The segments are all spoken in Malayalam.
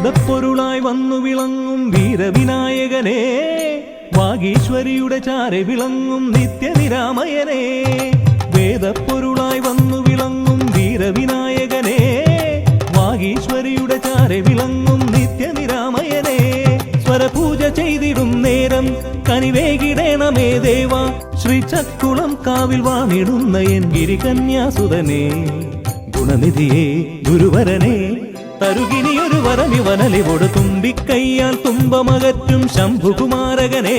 വേദപ്പൊരുളായി വന്നു വിളങ്ങും വീരവിനായകനെ, വാഗീശ്വരിയുടെ ചാരെ വിളങ്ങും നിത്യനിരാമയനെ. വേദപ്പൊരുളായി വന്നു വിളങ്ങും വീരവിനായകനെ, വാഗീശ്വരിയുടെ ചാരെ വിളങ്ങും നിത്യനിരാമയനെ. സ്വരപൂജ ചെയ്തിടും നേരം കനിവേകിടേണമേ ദേവ, ശ്രീചക്കുളം കാവിൽ വാണിടുന്ന എൻ ഗിരികന്യാസുതനെ. ഗുണനിധിയെ ഗുരുവരനെ, തരുകിനിയൊരു വരമിവനലിവോട് തുമ്പിക്കയ്യാൽ തുമ്പമകറ്റും ശംഭുകുമാരകനെ.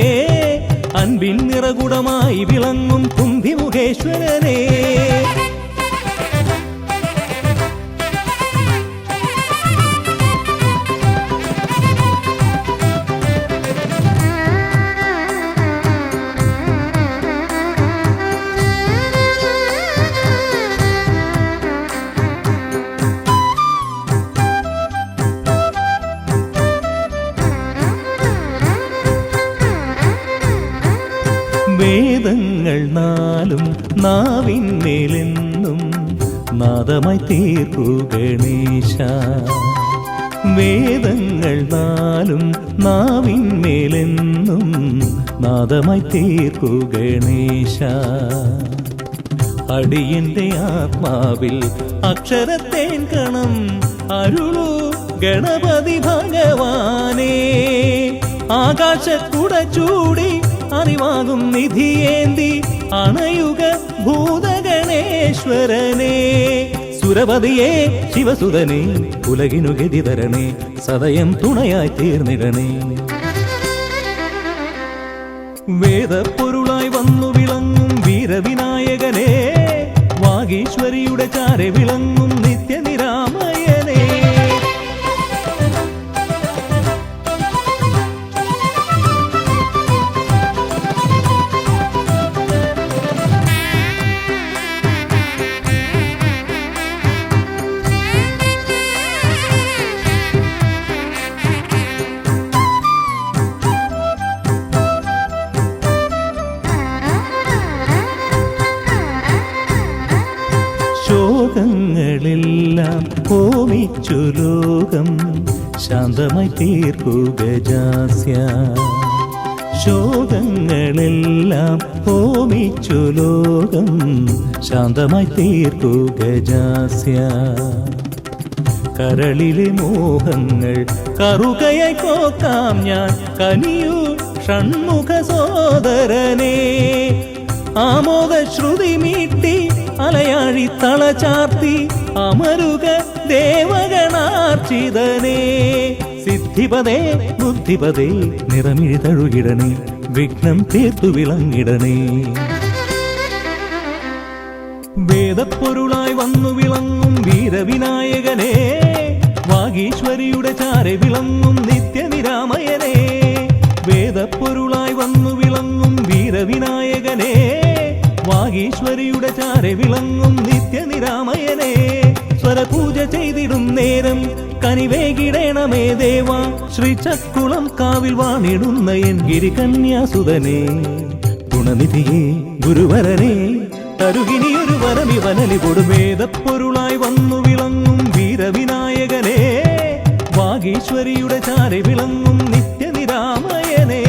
അൻപിൻ നിറകുടമായി വിളങ്ങും കുംഭിമുഖേശ്വരനെ. വേദങ്ങൾ നാലും നാവിന്മേലെന്നും നാദമായി തീർക്കൂ ഗണേശ. വേദങ്ങൾ നാലും നാവിന്മേലെന്നും നാദമായി തീർക്കൂ ഗണേശ. അടിയന്റെ ആത്മാവിൽ അക്ഷരത്തേൻ കണം അരുളൂ ഗണപതി ഭഗവാനേ. ആകാശക്കുട ചൂടി അറിവാകും നിധിയേന്തി അണയുക ഭൂതഗണേശ്വരനെ. സുരപതിയെ ശിവസുതനെ, ഉലകിനു ഗതി തരണേ, സദയം തുണയായി തീർന്നിടണേ. വേദപ്പൊരുളായി വന്നു വിളങ്ങും വീരവിനായകനെ, വാഗീശ്വരിയുടെ ചാരെ വിളങ്ങും നിത്യനിരാമയനെ. ശോകങ്ങളെല്ലാം ഹോമിച്ചു ലോകം ശാന്തമായി തീർക്കൂ ഗജാസ്യ. ശോകങ്ങളെല്ലാം ഹോമിച്ചു ലോകം ശാന്തമായി തീർക്കൂ ഗജാസ്യ. കരളിലെ മോഹങ്ങൾ കറുകയായി കോക്കാം ഞാൻ, കനിയൂ ഷൺമുഖ സോദരനെ. ആമോദ ശ്രുതി മീട്ടി അലയാഴി തളചാർത്തി അമരുക ദേവഗണാർച്ചിതനെ. സിദ്ധിപദേ ബുദ്ധിപദേ നിറമിഴി തഴുകിടണേ, വിഘ്നം തീർത്തു വിളങ്ങിടണേ. വേദപ്പൊരുളായി വന്നു വിളങ്ങും വീരവിനായകനെ, വാഗീശ്വരിയുടെ ചാരെ വിളങ്ങും നിത്യനിരാമയനെ. വേദപ്പൊരുളായി വന്നു വിളങ്ങും വീരവിനായകനെ, വാഗീശ്വരിയുടെ ചാരെ വിളങ്ങും നിത്യനിരാമയനെ. സ്വരപൂജ ചെയ്തിടും നേരം കനിവേകിടേണമേ ദേവ, ശ്രീചക്കുളം കാവിൽ വാണിടുന്ന എൻ ഗിരികന്യാസുതനെ. ഗുണനിധിയെ ഗുരുവരനെ, തരുകിനിയൊരു വരമിവനലിവോട്. വേദപ്പൊരുളായി വന്നു വിളങ്ങും വീരവിനായകനെ, വാഗീശ്വരിയുടെ ചാരെ വിളങ്ങും നിത്യനിരാമയനെ.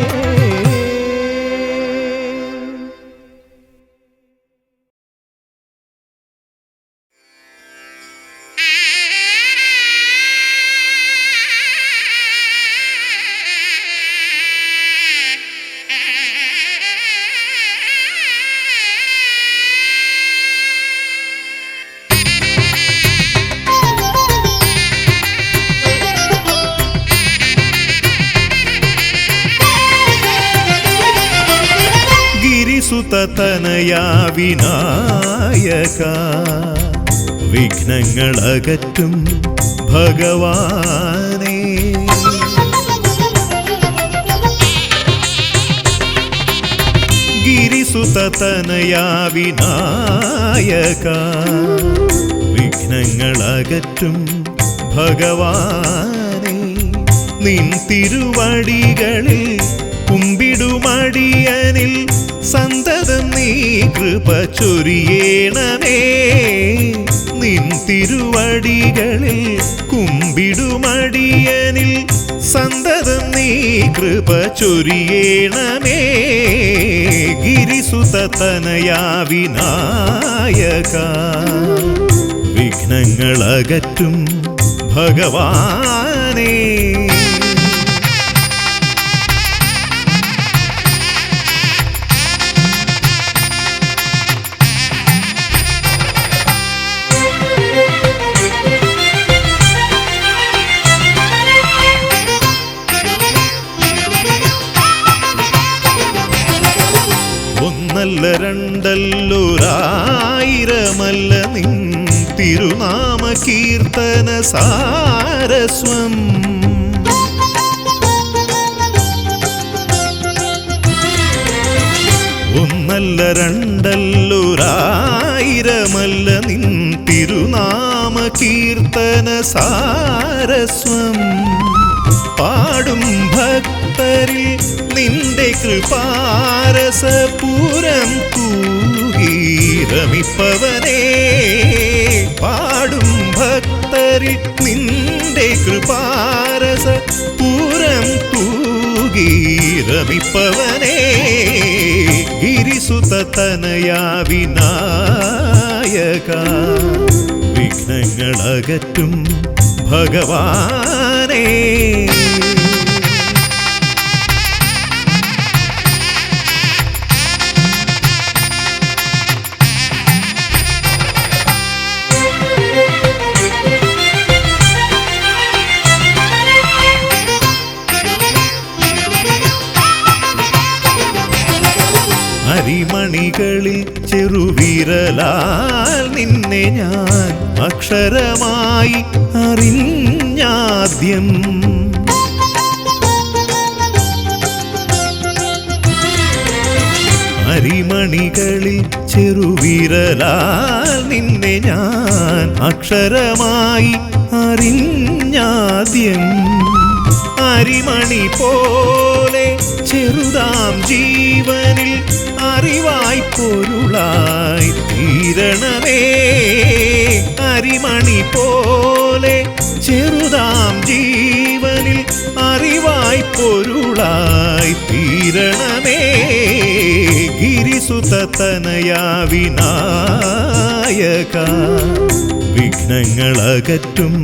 സുതനയാ വിനായക, വിഘ്നങ്ങളകറ്റും ഭഗവാനേ. ഗിരിസുതനയാ വിനായക, വിഘ്നങ്ങളകറ്റും ഭഗവാനേ. നിൻ തിരുവടികളിൽ കുമ്പിടുമടിയനിൽ സന്തതം നീ കൃപ ചൊരിയേണമേ. നിൻ തിരുവടികളിൽ കുമ്പിടുമടിയനിൽ കുമ്പിടുമടിയനിൽ സന്തതം നീ കൃപ ചൊരിയേണമേ ഗിരിസുത തനയാ വിനായക വിഘ്നങ്ങളകറ്റും ഭഗവാനേ ഒന്നല്ല രണ്ടല്ലൊരായിരമല്ല നിൻ തിരുനാമ കീർത്തന സാരസ്വം ഒന്നല്ല രണ്ടല്ലൊരായിരമല്ല നിൻ തിരുനാമ കീർത്തന സാരസ്വം പാടും ഭക്തരിൽ നിന്റെ കൃപാരസപൂരം തൂകീരമിപ്പവനേ പാടും ഭക്തരിൽ നിന്റെ കൃപാരസപൂരം തൂകീരമിപ്പവനേ ഗിരിസുത തനയാ വിനായക വിഘ്നങ്ങളകറ്റും ഭഗവാനേ അരിമണികളിൽ ചെറുവിരലാൽ നിന്നെ ഞാൻ അക്ഷരമായി അറിഞ്ഞാദ്യം അരിമണികളിൽ ചെറുവിരലാൽ നിന്നെ ഞാൻ അക്ഷരമായി അറിഞ്ഞാദ്യം അരിമണി പോലെ ചെറുതാം ജീവനിൽ അറിവായി പൊരുളായി തീരണമേ അരിമണി പോലെ ചെറുതാം ജീവനിൽ അറിവായി പൊരുളായി തീരണമേ ഗിരിസുത തനയാ വിനായക വിഘ്നങ്ങളകറ്റും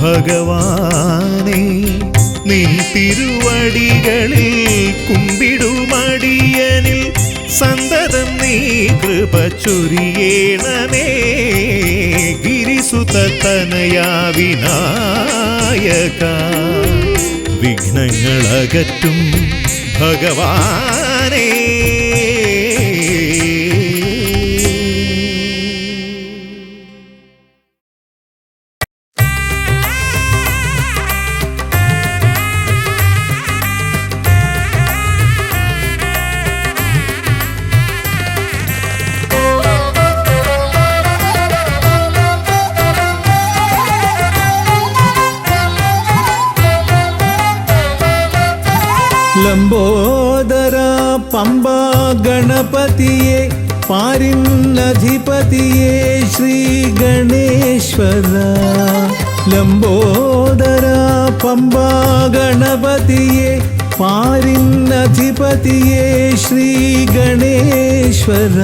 ഭഗവാനേ നിൻ തിരുവടികളിൽ കുമ്പിടുമടിയനിൽ സന്തതം നീ കൃപ ചൊരിയേണമേ ഗിരിസുത തനയാ വിനായക വിഘ്നങ്ങളകറ്റും ഭഗവാനേ ലംബോദര പമ്പ ഗണപതിയെ പാരിന്നധിപതിയെ ശ്രീ ഗണേശ്വര ലംബോദര പമ്പ ഗണപതിയെ പാരിന്നധിപതിയെ ശ്രീ ഗണേശ്വര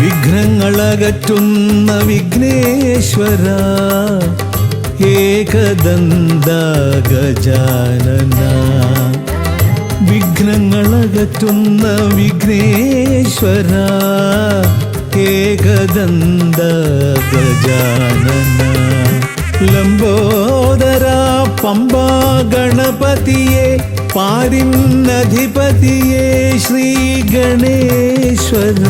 വിഘ്നങ്ങളകറ്റുന്ന വിഘ്നേശ്വര ഏകദന്ത ഗജാനന വിഘ്നങ്ങളകറ്റുന്ന വിഘ്നേശ്വര ഏകദന്ത ഗജാനന ലംബോദര പമ്പ ഗണപതിയെ പാരിന്നധിപതിയെ ശ്രീ ഗണേശ്വര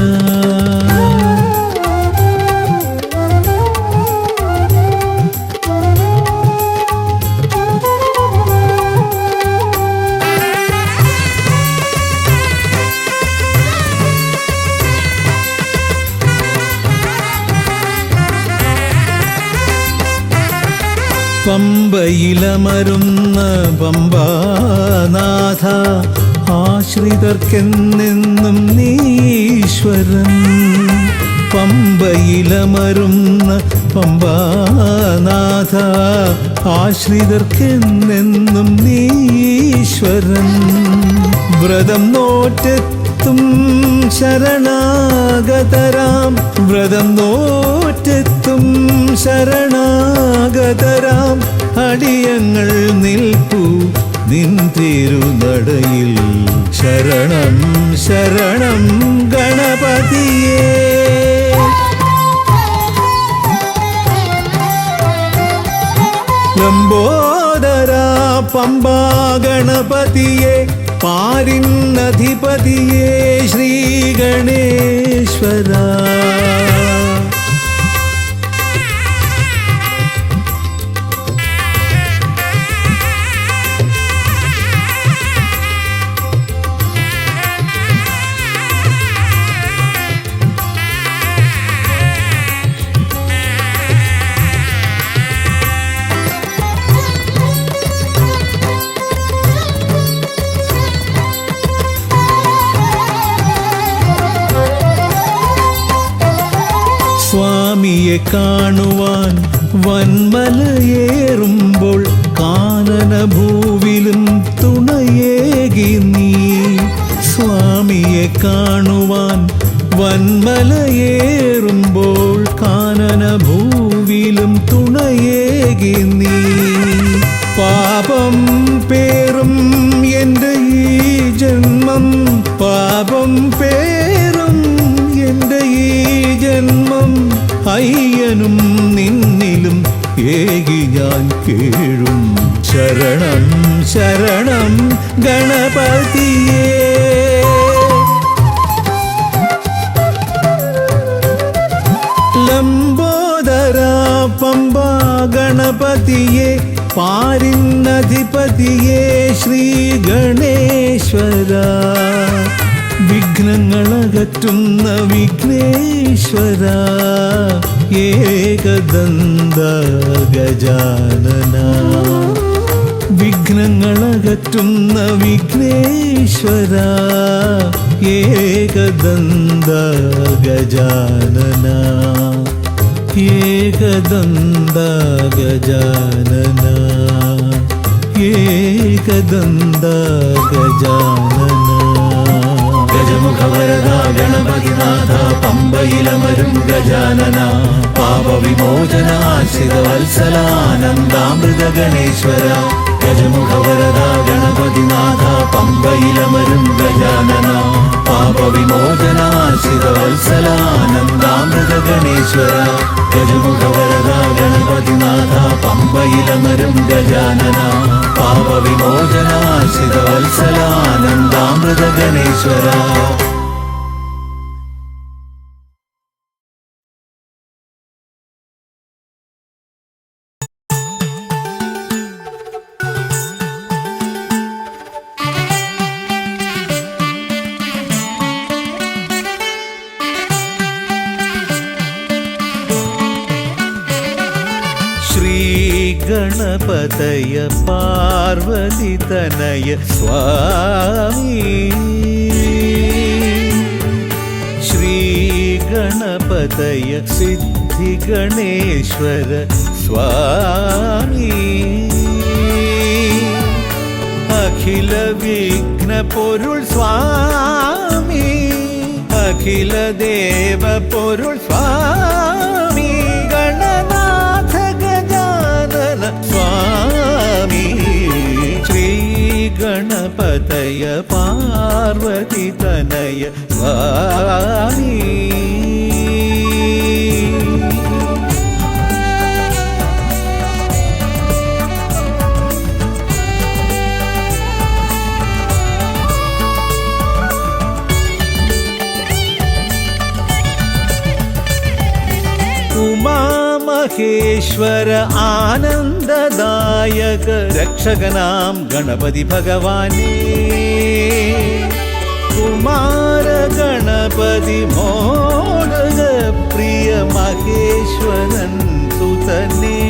പമ്പയിലമരുന്ന പമ്പാനാഥ ആശ്രിതർക്കെന്നെന്നും നീശ്വരൻ പമ്പയിലമരുന്ന പമ്പാനാഥ ആശ്രിതർക്കെന്നെന്നും നീശ്വരൻ. വ്രതം നോറ്റെത്തും ശരണാഗതരാം, വ്രതം നോറ്റെത്തും ശരണാഗതരാം അടിയങ്ങൾ നിൽപ്പു നിൻ തിരുനടയിൽ. ശരണം ശരണം ഗണപതിയേ. ലംബോദര പമ്പാ ഗണപതിയേ, പാരിന്നധിപതിയേ ശ്രീ ഗണേശ്വര. സ്വാമിയെ കാണുവാൻ വന്മലയേറുമ്പോൾ കാനനഭൂവിലും തുണയേകി നീ. സ്വാമിയെ കാണുവാൻ വന്മലയേറുമ്പോൾ കാനനഭൂവിലും തുണയേകി നീ. പാപം പേറും എൻ്റെ ഈ ജന്മം, പാപം പേറും എൻ്റെ ഈ ജന്മം അയ്യനും നിന്നിലും ഏകി ഞാൻ കേഴും. ശരണം ശരണം ഗണപതിയേ. ലംബോദര പമ്പാ ഗണപതിയേ, പാരിന്നധിപതിയേ ശ്രീ ഗണേശ്വര. വിഘ്നങ്ങളകറ്റുന്ന വിഘ്നേശ്വര, ഏകദന്ത ഗജാനന. വിഘ്നങ്ങളകറ്റുന്ന വിഘ്നേശ്വര, ഏകദന്ത ഗജാനന. ഏകദന്ത ഗജാനന, ഏകദന്ത ഗജാനന. ഗജമുഖവരദ ഗണപതിനാഥ പമ്പയിലമരും ഗജാനന. പാപവിമോചന ആശ്രിതവത്സലാനന്ദാമൃത ഗണേശ്വര. ഗജമുഖവരദ ഗണപതിനാഥ പമ്പയിലമരും ഗജാനന. പാപവിമോചന ആശ്രിതവത്സലാനന്ദാമൃത ഗണേശ്വര. ഗജമുഖവരദ ഗണപതിനാഥ പമ്പയിലമരും ഗജാനന. പാപവിമോചന ആശ്രിതവത്സലാനന്ദാമൃത ഗണേശ്വര. ഗണപതയ പാർവതിതനയ സ്വാമി. ശ്രീ ഗണപതയ സിദ്ധിഗണേശ്വര സ്വാമി. അഖില വിഘ്ന പൊരുൾ സ്വാമി, അഖില ദേവ പൊരുൾ സ്വാമി. ഗണനാഥ ഗജാനന സ്വാമി. ശ്രീ ഗണപതയ പാർവതിതനയ സ്വാമി. ഉമാമഹേശ്വര ആനന്ദദായക രക്ഷകനാം ഗണപതി ഭഗവാനേ. കുമാര ഗണപതി മോദക പ്രിയ മഹേശ്വരൻ സുതനേ.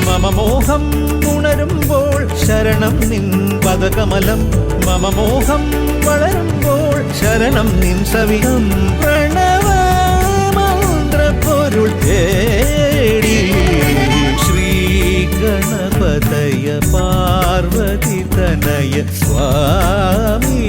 മമ മോഹം ഉണരുമ്പോൾ ശരണം നിൻ പദകമലം. മമ മോഹം വളരുമ്പോൾ ശരണം നിൻ സവിധം. പ്രണവ മന്ത്രപുര പൊരുൾ തേടി ശ്രീ ഗണപതയ പാർവതി തനയ സ്വാമി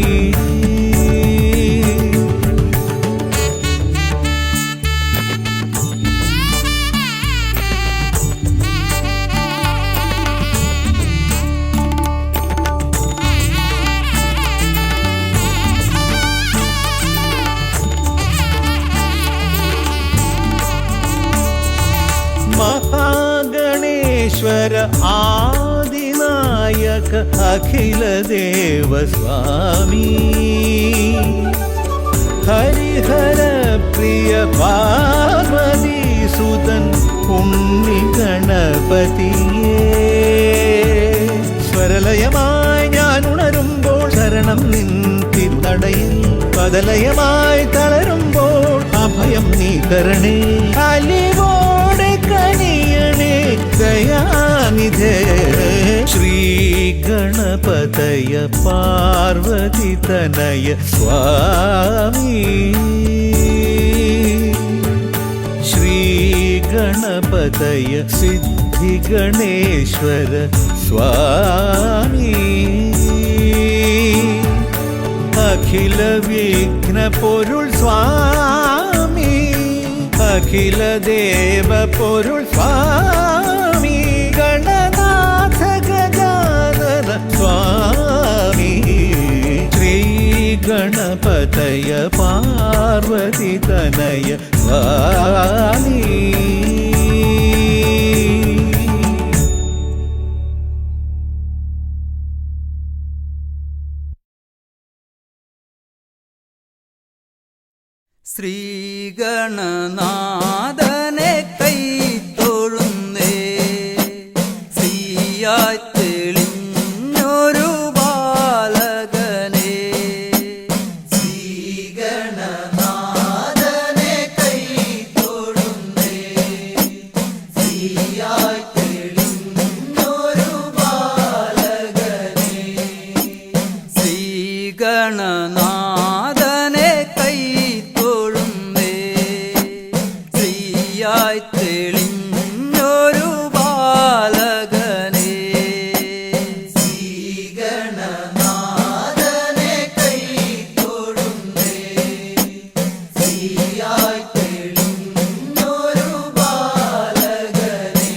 महागणेश्वर आदिनायक अखिल देव स्वामी हरिहर प्रिय पार्वती सुतन उन्नी गणपतिये സ്വരലയമായി ഞാൻ ഉണരുമ്പോൾ ശരണം നിൻ തിരുനടയിൽ പദലയമായി തളരുമ്പോൾ അഭയം നീ തരണേ അലിവോടെ കനിയണേ ദയാനിധേ ശ്രീ ഗണപതയ പാർവതി തനയ സ്വാമി ശ്രീ ഗണപതയ സിദ്ധി ഗണേശ്വര സ്വാമി അഖില വിഘ്ന പൊരുൾ സ്വാമി അഖില ദേവ പൊരുൾ സ്വാമി ഗണനാഥ ഗജാനന സ്വാമി ശ്രീ ഗണപതയ പാർവതി തനയ സ്വാമി ശ്രീഗണനാഥനെ കൈത്തൊഴുന്നേ ശ്രീയായി തെളിഞ്ഞൊരു ബാലകനെ ശ്രീഗണനാഥനെ കൈത്തൊഴുന്നേ ശ്രീയായി തെളിഞ്ഞൊരു ബാലകനെ ശ്രീഗണനാഥനെ തെളിഞ്ഞൊരു ബാലകനെ ശ്രീഗണനാഥനെ കൈത്തൊഴുന്നേ ശ്രീയായി തെളിഞ്ഞൊരു ബാലകനെ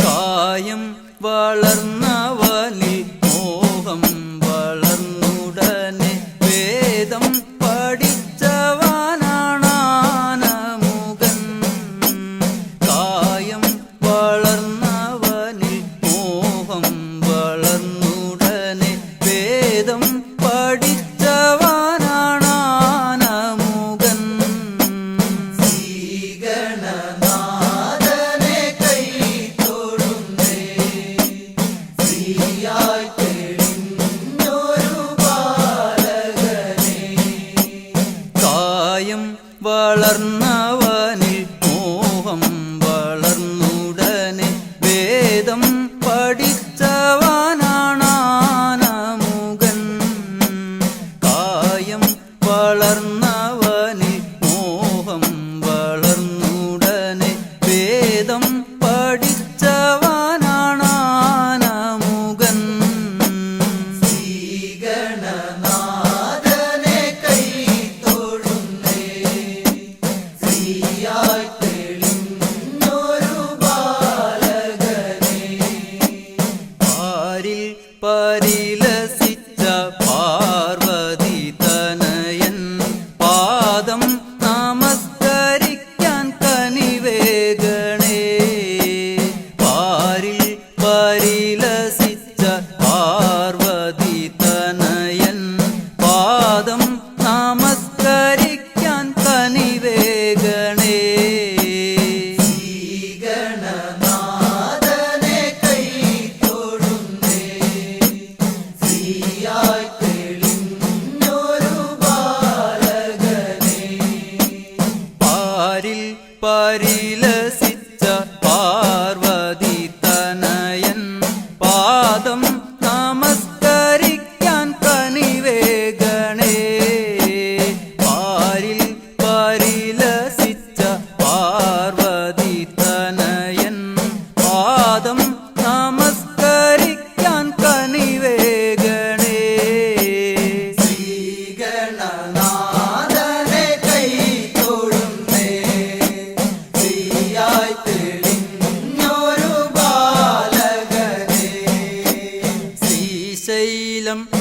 കായം വളർന്നവനിൽ മോഹം വളർന്നുടനെ വേദം വളർന്നവനിൽ മോഹം വളർന്നുടനെ വേദം പഠിച്ചവനാണാനമുകൻ കായം വളർന്നവനിൽ മോഹം വളർന്നുടനെ വേദം പഠിച്ചവനാണാനമുകൻ ശ്രീഗണനാഥനെ കൈത്തൊഴുന്നേ ശ്രീയായി തെളിഞ്ഞൊരു ബാലകനെ പാരിൽ പരിലസിച്ച പാർവതി തനയൻ പാദം നമസ്കരിക്കാൻ കനിവേഗണേ പാരിൽ പരിലസിച്ച പാർവതി തനയൻ പാദം നമസ്കരിക്കാൻ കനിവേഗണേ ശ്രീഗണനാഥനെ കൈത്തൊഴുന്നേ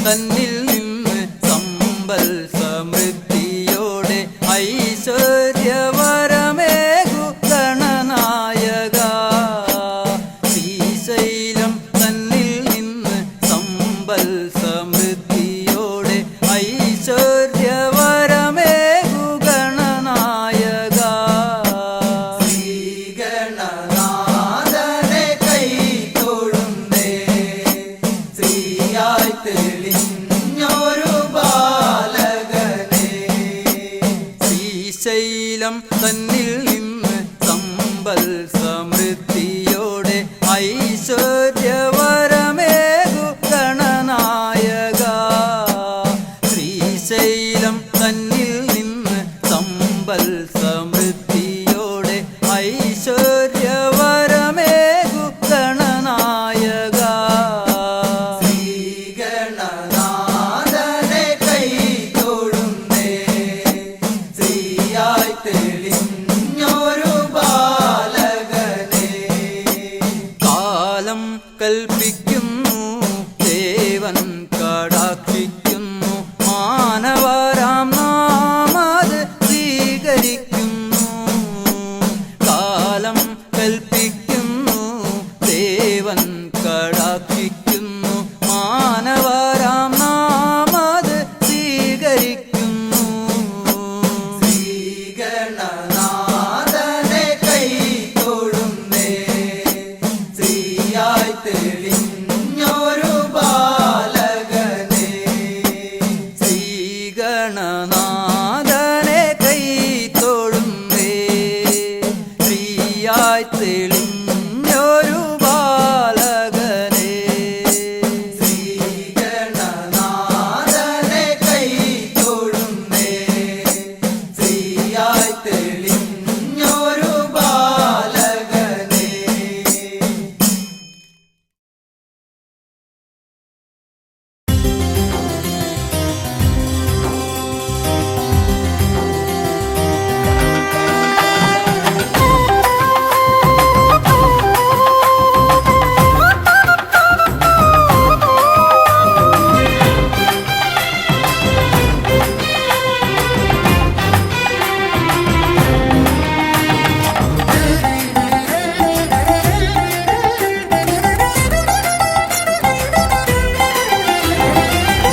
തന്നിൽ നിന്ന് സമ്പൽ സമൃദ്ധിയോടെ ഐശ്വര്യവരമേകു ഗണനായക. ശ്രീശൈലം തന്നിൽ നിന്ന് സമ്പൽ സമൃദ്ധിയോടെ ഐശ്വര്യവരമേകു ഗണനായക. ശ്രീഗണനാഥനെ കൈ തൊഴുന്നേ, ശ്രീയായി തെളിഞ്ഞൊരു ബാലകനെ. ശ്രീശൈലം തന്നിൽ നിന്ന് സമ്പൽ സമൃദ്ധിയോടെ ഐശ്വര്യവരമേകു ഗണനായക. ശ്രീശൈലം തന്നിൽ നിന്ന് സമ്പൽ സമൃദ്ധിയോടെ ഐശ്വര്യവരമേകു ഗണനായക. ശ്രീഗണനാഥനെ കൈ തൊഴുന്നേ, ശ്രീയായി തെളിഞ്ഞൊരു ബാലകനെ. കാലം കൽപ്പിക്കുന്നു, ദേവൻ കടാക്ഷിക്കുന്നു, മാനവരാം നാം അത് സ്വീകരിക്കുന്നു. കാലം കൽപ്പിക്കുന്നു, ദേവൻ കടാക്ഷിക്കുന്നു, മാനവരാം നാം അത് സ്വീകരിക്കുന്നു. ശ്രീഗണനാഥനെ കൈ തൊഴുന്നേ, ശ്രീയായി തെളിഞ്ഞൊരു ബാലകനെ. ശ്രീഗണനാഥനെ കൈ തൊഴുന്നേ, ശ്രീയായി തെളിഞ്ഞൊരു ബാലകനെ. ശ്രീഗണനാഥനെ കൈ തൊഴുന്നേ, ശ്രീയായി തെളിഞ്ഞൊരു ബാലകനെ.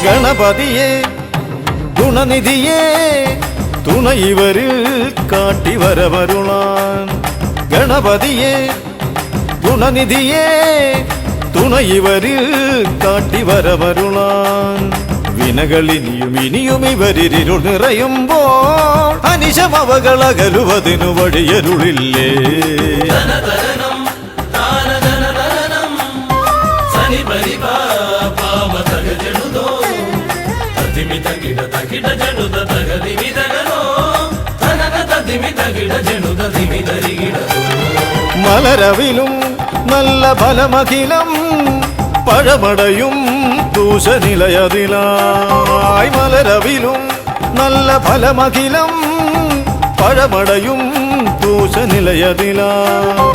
ഗണപതിയെ ഗുണനിധിയെ തുണ ഇവരിൽ കാട്ടിവരവരുളാൻ. ഗണപതിയെ ഗുണനിധിയെ തുണ ഇവരിൽ കാട്ടിവരവരുളാൻ. വിനകളിനിയും ഇനിയും ഇവരിരുൾ നിറയുമ്പോൾ അനിശമവകളകലുവതിനു വഴിയരുളില്ലേ. മലരവിലും നല്ല ഫലമഖിലം പഴമടയും ദൂഷനിലയതിലായി. മലരവിലും നല്ല ഫലമഖിലം പഴമടയും ദൂഷനിലയതിലായി.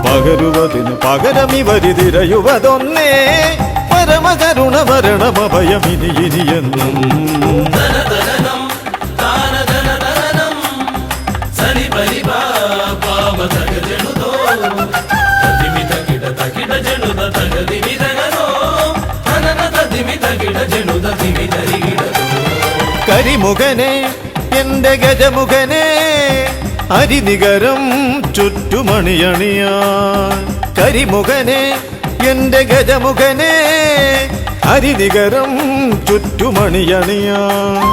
പകരുവതിനു പകരമിവരിതിരയുവതൊന്നേ, പരമകരുണ വരണമഭയമിനി ഇനിയെന്നും. കരിമുഖനെ എന്റെ ഗജമുഖനെ അരിനികരം ചുറ്റുമണിയണിയാൻ. കരിമുഖനെ എന്റെ ഗജമുഖനെ അരിനികരം ചുറ്റുമണിയണിയാൻ.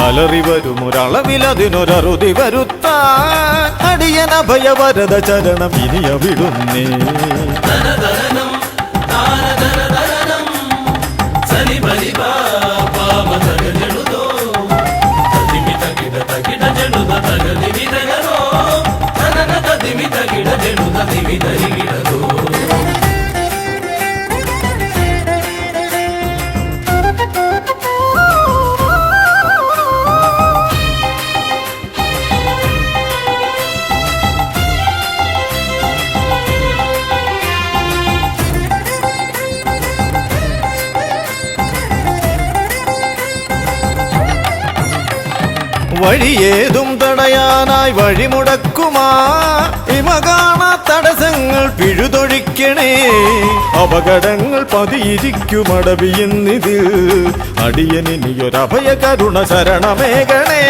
അലറി വരുമൊരളവിലതിനൊരറുതി വരുത്താൻ അടിയനഭയവരദ ചരണം ഇനിയ വിടുന്നേ. വഴിയേതും തടയാനായി വഴിമുടക്കുമാ ഇമ കാണാ തടസ്സങ്ങൾ പിഴുതൊഴിക്കണേ അപകടങ്ങൾ പതിയിരിക്കുമടവിയെന്നിതിൽ അടിയനിയൊരഭയ കരുണ ശരണമേകണേ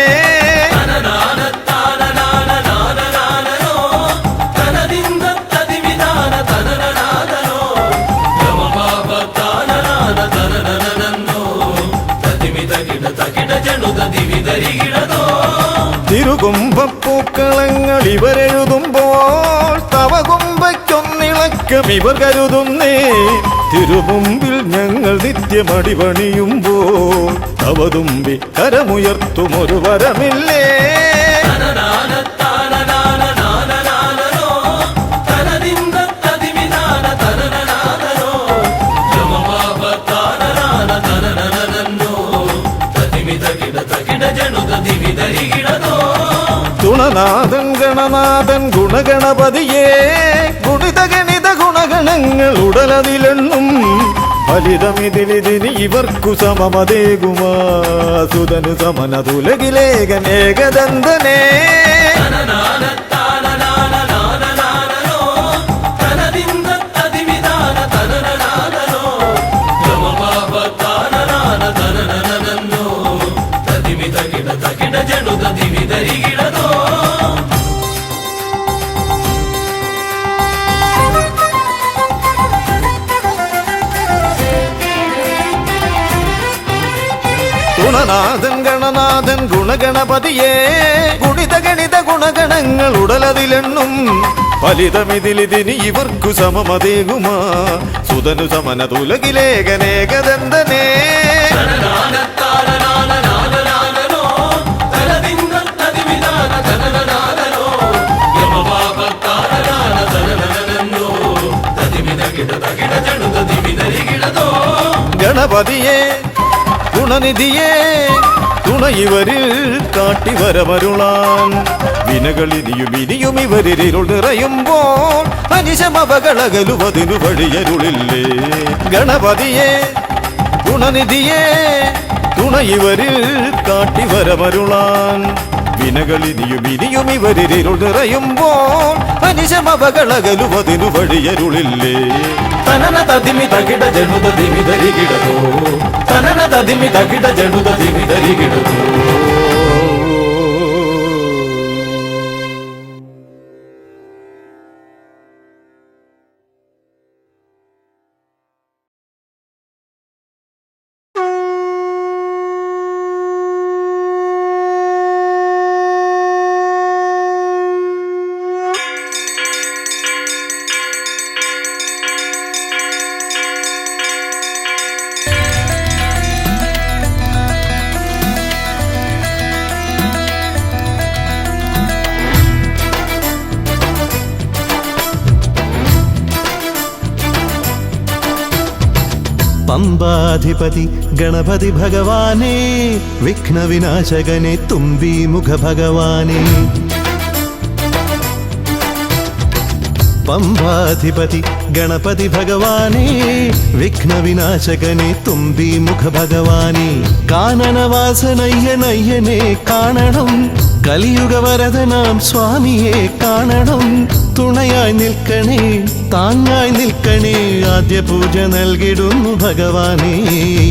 തിരുകുംഭപ്പൂക്കളങ്ങൾ ഇവരെഴുതുമ്പോൾ തവ കുംഭയ്ക്കൊന്നിളക്കം ഇവർ കരുതുന്നേ തിരുമുമ്പിൽ ഞങ്ങൾ നിത്യമടിപണിയുമ്പോൾ തവതുമ്പി കരമുയർത്തുമൊരു വരമില്ലേ ഗുണനാഥൻ ഗണനാഥൻ ഗുണഗണപതിയേ ഗുണിത ഗണിത ഗുണഗണങ്ങൾ ഉടലതിലെണ്ണും ഫലിതമിതിലിതിന് ഇവർക്കു സമമതേകുമാ സുതനു സമനതുലകിലേകനേകദന്തനേ ഗുണനാഥൻ ഗണനാഥൻ ഗുണഗണപതിയേ ഗുണിത ഗണിത ഗുണഗണങ്ങൾ ഉടലതിലെണ്ണും ഫലിതമിതിലിതിന് ഇവർക്കു സമമതേകുമാ സുതനു സമനതുലകിലേകനേകദന്തനേ ഗണപതിയേ ഗുണനിധിയേ തുണയിവരിൽ കാട്ടിവരമരുളാൻ വിനകളിനിയും ഇനിയും ഇവരിരുൾ നിറയുമ്പോൾ അനിശമപകളകലുവതിനു വഴിയരുളില്ലേ ഗണപതിയേ ഗുണനിധിയേ തുണയിവരിൽ കാട്ടിവരമരുളാൻ വിനകളിനിയും ഇനിയും ഇവരിരുൾ നിറയുമ്പോൾ അനിശമപകളകലുവതിനു വഴിയരുളില്ലേ തനന തതിമി തകിട ജനുത ദിമി ധരികിടതോ തനന തതിമി തകിട ജനുത ദിമി ധരികിടതോ പമ്പാധിപതി ഗണപതി ഭഗവാനേ വിഘ്നവിനാശകനെ തുമ്പി മുഖ ഭഗവാനേ പമ്പാധിപതി ഗണപതി ഭഗവാനേ വിഘ്നവിനാശകനെ തുമ്പി മുഖ ഭഗവാനേ കാനനവാസനയ്യനയ്യനെ കാണണം കലിയുഗവരദനാം സ്വാമിയെ കാണണം തുണയായി നിൽക്കണേ താങ്ങായി നിൽക്കണേ ആദ്യ പൂജ നൽകിടുന്നു ഭഗവാനേ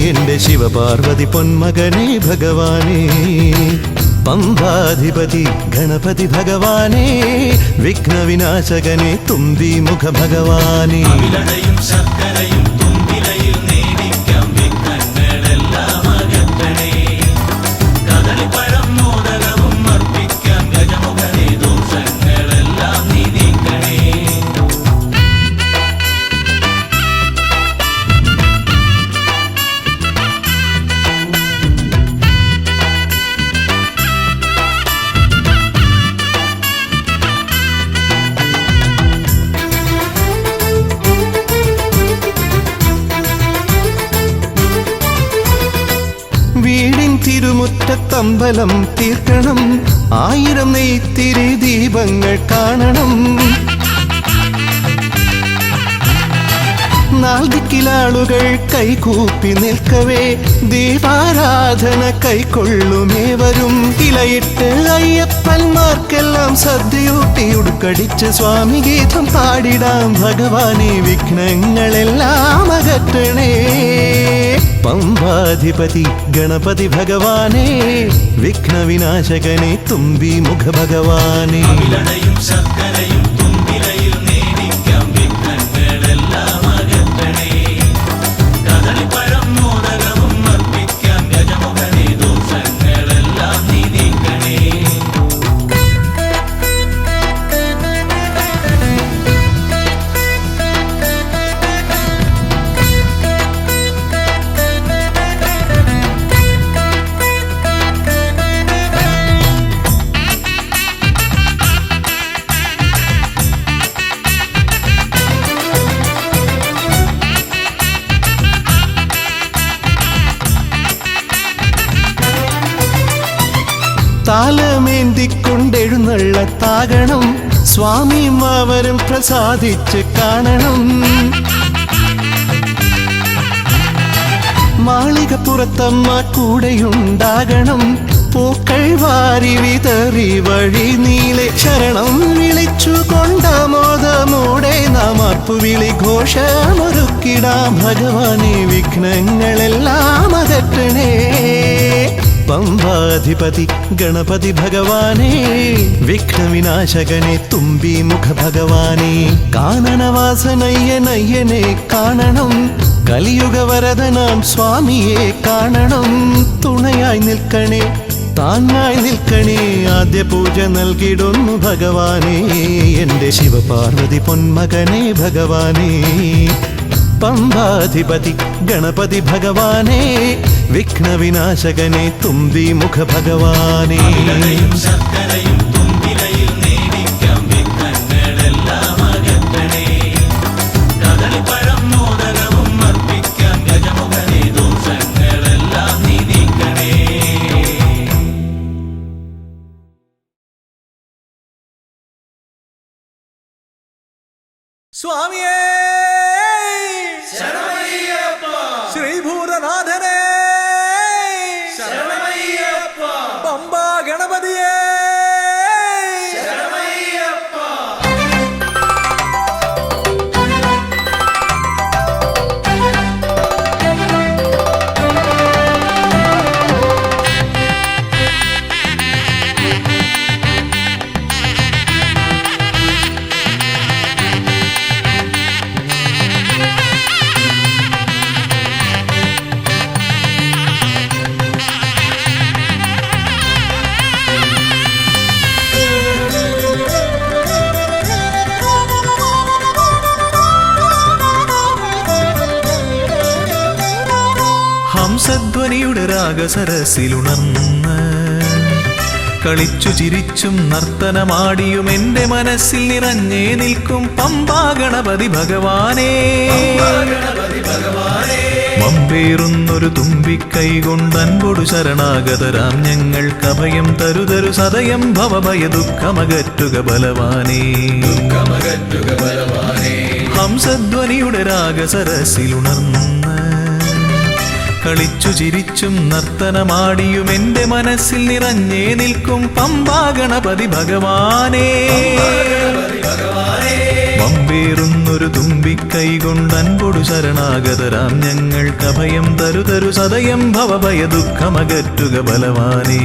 എൻ്റെ ശിവപാർവതി പൊന്മകനേ ഭഗവാനേ പമ്പാധിപതി ഗണപതി ഭഗവാനേ വിഘ്നവിനാശകനെ തുമ്പി മുഖ ഭഗവാനേ ശർക്കരയും തുമ്പിലയിൽ നേടിക്കാം വിഘ്നങ്ങളെല്ലാം അകറ്റണേ കദളിപ്പഴം മോദകവും അർപ്പിക്കാം ഗജമുഖനെ ദോഷങ്ങളെല്ലാം നീ നീക്കണേ വീടിൻ തിരുമുറ്റത്തമ്പലം തീർക്കണം 1000 നെയ്ത്തിരി ദീപങ്ങൾ കാണണം നാൽദിക്കിലാളുകൾ കൈകൂപ്പി നിൽക്കവേ ദീപാരാധന കൈക്കൊള്ളുമേവരും ഇലയിട്ട് അയ്യപ്പന്മാർക്കെല്ലാം സദ്യയൂട്ടി ഉടുക്കടിച്ച് സ്വാമി ഗീതം പാടിടാം ഭഗവാനെ വിഘ്നങ്ങളെല്ലാം അകറ്റണേ പമ്പാധിപതി ഗണപതി ഭഗവാനെ വിഘ്നവിനാശകനെ തുമ്പി മുഖ ഭഗവാനെ താലമേന്തിക്കൊണ്ടെഴുന്നള്ളത്താകണം സ്വാമിമാവരും പ്രസാദിച്ച് കാണണം മാളികപ്പുറത്തമ്മ കൂടെയുണ്ടാകണം പൂക്കൾ വാരി വിതറി വഴി നീളെ ശരണം വിളിച്ചു കൊണ്ടാമോദമോടെ നാം അർപ്പുവിളി ഘോഷമൊരുക്കിടാം ഭഗവാനെ വിഘ്നങ്ങളെല്ലാം അകറ്റണേ പമ്പാധിപതി ഗണപതി ഭഗവാനെ വിഘ്നവിനാശകനെ തുമ്പി മുഖ ഭഗവാനെ കാനനവാസനയ്യനയ്യനെ കാണണം കലിയുഗവരദനാം സ്വാമിയെ കാണണം തുണയായി നിൽക്കണേ താങ്ങായി നിൽക്കണേ ആദ്യ പൂജ നൽകിടുന്നു ഭഗവാനെ എൻ്റെ ശിവപാർവതി പൊന്മകനെ ഭഗവാനെ പമ്പാധിപതി ഗണപതി ഭഗവാനെ വിഘ്നവിനാശകനെ തുമ്പി മുഖ ഭഗവാനെ സ്വാമിയേ ശ്രീഭൂതനാഥനെ പമ്പാ ഗണപതിയേ ഹംസധ്വനിയുടെ രാഗസരസിലുണർന്ന് കളിച്ചു ചിരിച്ചും നർത്തനമാടിയും എൻ്റെ മനസ്സിൽ നിറഞ്ഞേ നിൽക്കും പമ്പാ ഗണപതി ഭഗവാനെ മമ്പേറുന്നൊരു തുമ്പിക്കൈ കൊണ്ടൻപൊടു ശരണാഗതരാം ഞങ്ങൾക്ക് അഭയം തരുതരു സദയം ഭവഭയ ദുഃഖമകറ്റുക ബലവാനേ ഹംസധ്വനിയുടെ രാഗസരസിലുണർന്ന് കളിച്ചു ചിരിച്ചും നർത്തനമാടിയും എൻ്റെ മനസ്സിൽ നിറഞ്ഞേ നിൽക്കും പമ്പാ ഗണപതി ഭഗവാനെ മമ്പേറുന്നൊരു തുമ്പിക്കൈ കൊണ്ടൻപൊടു ശരണാഗതരാം ഞങ്ങൾക്ക് അഭയം തരുതരു സദയം ഭവഭയ ദുഃഖമകറ്റുക ബലവാനേ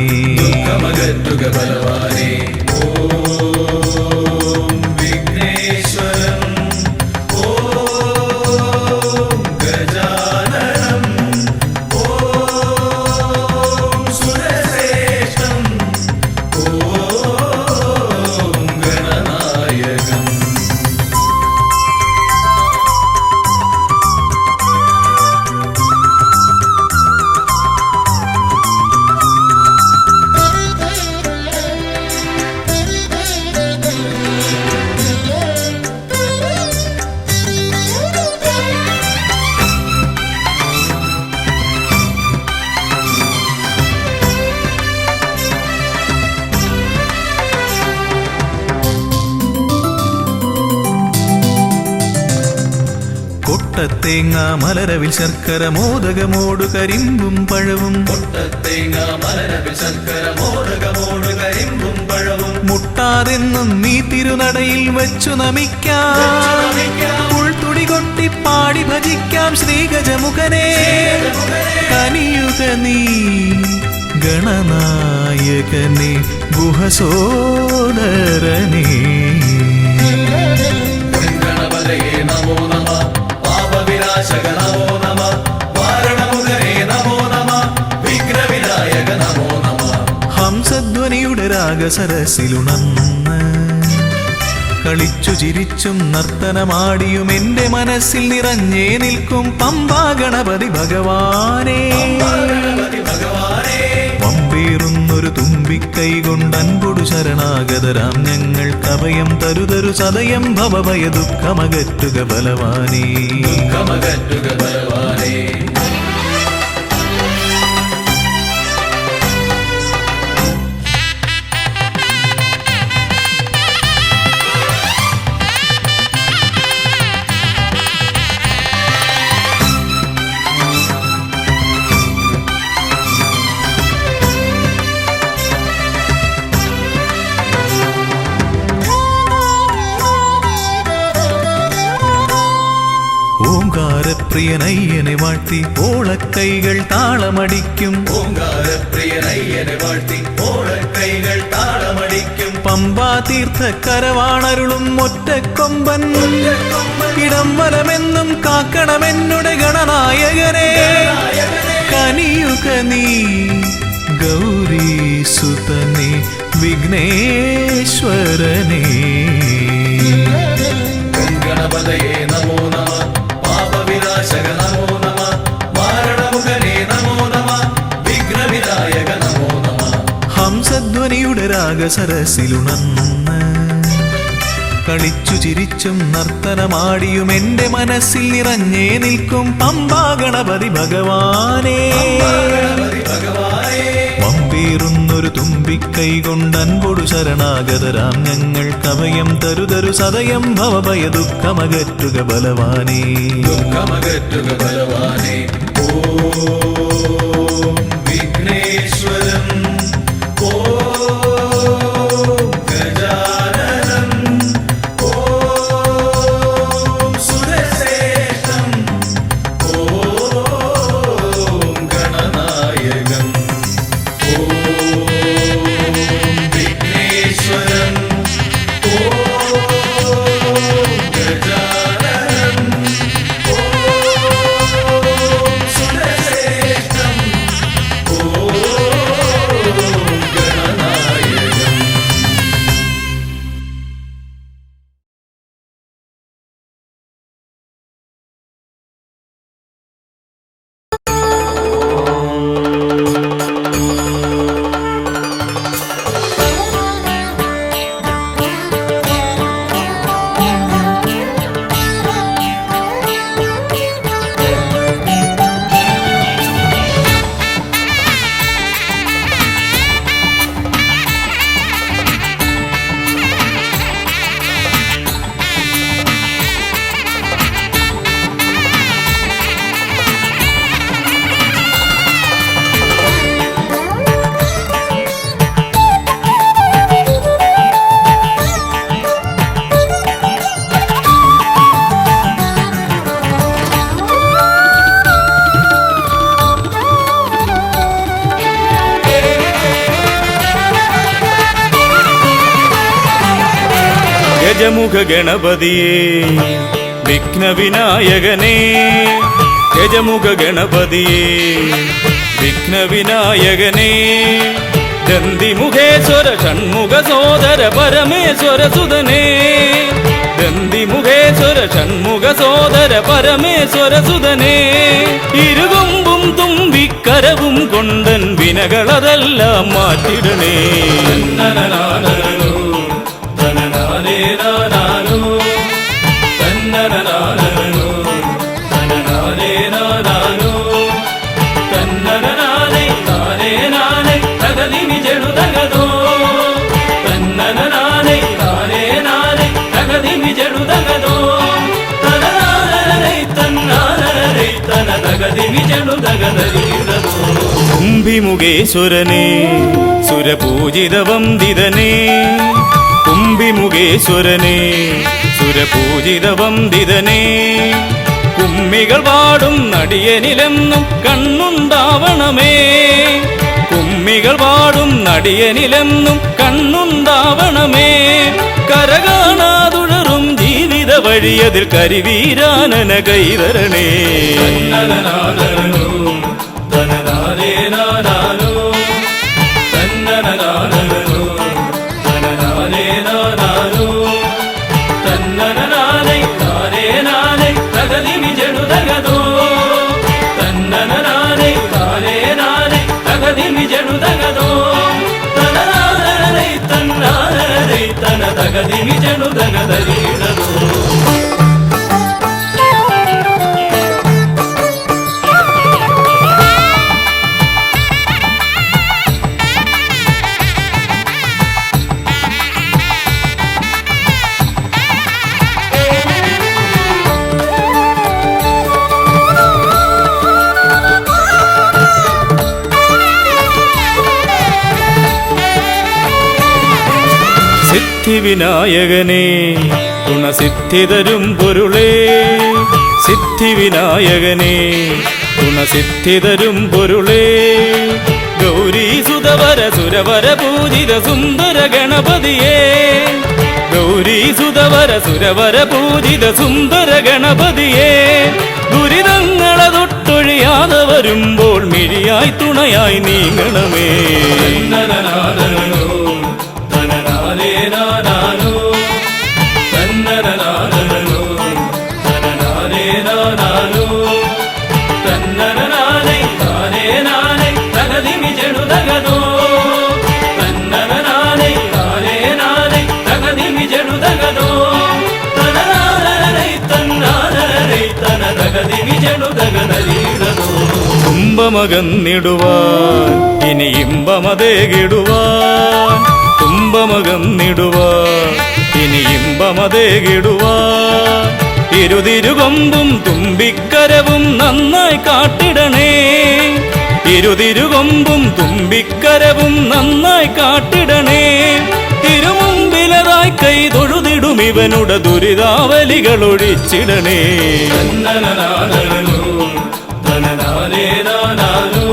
മുട്ടത്തേങ്ങ മലരവിൽ ശർക്കര മോദകമോടു കരിമ്പും പഴവും മുട്ടാതെന്നും നീ തിരുനടയിൽ വെച്ചു നമിക്കാം ഉൾത്തുടി കൊട്ടി പാടി ഭജിക്കാം ശ്രീഗജമുഖനെ കനിയുക നീ ഗണനായകനെ ഗുഹസോദരനേ ഹംസധ്വനിയുടെ രാഗസരസിലുണർന്ന് കളിച്ചു ചിരിച്ചും നർത്തനമാടിയും എന്റെ മനസ്സിൽ നിറഞ്ഞേ നിൽക്കും പമ്പാ ഗണപതി ഭഗവാനേ പമ്പേറുന്നൊരു തുമ്പിക്കൈ കൊണ്ടൻപൊടു ശരണാഗതരാം ഞങ്ങൾക്ക് അഭയം തരുതരു സദയം ഭവഭയ ദുഃഖമകറ്റുക ബലവാനേ ഓംകാരപ്രിയനയ്യനെ വാഴ്ത്തി ഓളക്കൈകൾ താളമടിക്കും പമ്പാ തീർത്ഥക്കരവാണരുളും ഒറ്റക്കൊമ്പൻ ഇടം വലമെന്നും കാക്കണമെന്നുടെ ഗണനായകനെ കനിയുക നീ ഗൗരീസുതനെ വിഘ്നേശ്വരനേ ഗണപതയേ നമോ നമഃ പാപവിനാശക നമോ നമഃ മാരണമുഖനേ നമോ നമഃ വിഘ്നവിനായക നമോ നമഃ ഹംസധ്വനിയുടെ രാഗസരസിലുണർന്ന് കളിച്ചു ചിരിച്ചും നർത്തനമാടിയും എന്റെ മനസ്സിൽ നിറഞ്ഞേ നിൽക്കും പമ്പാ ഗണപതി ഭഗവാനേ പമ്പേറുന്നൊരു തുമ്പിക്കൈ കൊണ്ടൻപൊടു ശരണാഗതരാം ഞങ്ങൾക്ക് അഭയം തരുതരു സദയം ഭവഭയ ദുഃഖമകറ്റുക ബലവാനേ ഓം വിഘ്നേശ്വരം ഓം ഗജാനനം ഓം സുരശ്രേഷ്ഠം ഓം ഗണനായകം ഓം വിഘ്നേശ്വരം ഓം ഗജാനനം ഓം സുരശ്രേഷ്ഠം ഓം ഗണനായകം ഗജമുഖ ഗണപതിയേ വിഘ്നവിനായകനേ ഗജമുഖ ഗണപതിയേ വിഘ്നവിനായകനേ ദന്തിമുഖേശ്വര ഷൺമുഖ സോദര പരമേശ്വര സുതനേ ദന്തിമുഖേശ്വര ഷൺമുഖ സോദര പരമേശ്വര സുതനേ ഇരുകൊമ്പും തുമ്പിക്കരവും കൊണ്ടൻ വിനകളതെല്ലാം മാറ്റിടണേ തന്ന തകതിമി ജണു തകതരീടതോ. കുംഭിമുഖേശ്വരനെ സുരപൂജിത വന്ദിതനെ, കുംഭിമുഖേശ്വരനെ സുരപൂജിത വന്ദിതനെ, കുമ്മികൾ പാടും നടിയനിലെന്നും കണ്ണുണ്ടാവണമേ, കുമ്മികൾ പാടും നടിയനിലെന്നും കണ്ണുണ്ടാവണമേ, കരകാണാതുഴറും ജീവിത വഴിയതിൽ കരിവീരാനന കൈതരണേ. തന്നനനാദനോ തനനാനേനാനാനോ, തന്നനനാദനോ തനനാനേനാനാനോ, തന്നനനാനൈ താനേനാനൈ തകതിമി ജണു തകതോ, തന്നനനാനൈ താനേനാനൈ തകതിമി ജണു തകതോ, തനനാനൈ തന്നാനൈ തന തകതിമി ജണു തകതരീടതോ. സിദ്ധിവിനായകനേ ഗുണസിദ്ധിതരും പൊരുളേ, സിദ്ധിവിനായകനേ ഗുണസിദ്ധിതരും പൊരുളേ, ഗൗരീസുതവര സുരവര പൂജിത സുന്ദര ഗണപതിയേ, ഗൗരീസുതവര സുരവര പൂജിത സുന്ദര ഗണപതിയേ, ദുരിതങ്ങളെ തൊട്ടൊഴിയാതെ വരുമ്പോൾ മിഴിയായി തുണയായി നീങ്ങണമേ. തന്നനനാദനോ തനനാനേനാനാനോ, തന്നനനാദനോ തനനാനേനാനാനോ, തന്നനനാനൈ താനേനാനൈ തകതിമി ജണു തകതോ, തന്നനനാനൈ താനേനാനൈ തകതിമി ജണു തകതോ, തനനാനൈ തന്നാനൈ തന തകതിമി ജണു തകതരീടതോ. കുംഭമകന്നിടുവാൻ ഇനി ഇമ്പമതേകിടുവാൻ, കുംഭമകന്നിടുവാൻ ഇനി ഇമ്പമതേകിടുവാൻ, ഇരുതിരുകൊമ്പും തുമ്പിക്കരവും നന്നായി കാട്ടിടണേ, ഇരുതിരുകൊമ്പും തുമ്പിക്കരവും നന്നായി കാട്ടിടണേ, തിരുമുമ്പിലതായി കൈ തൊഴുതിടും ഇവനുടെ ദുരിതാവലികൾ ഒഴിച്ചിടണേ. തന്നനനാദനോ തനനാനേനാനാനോ,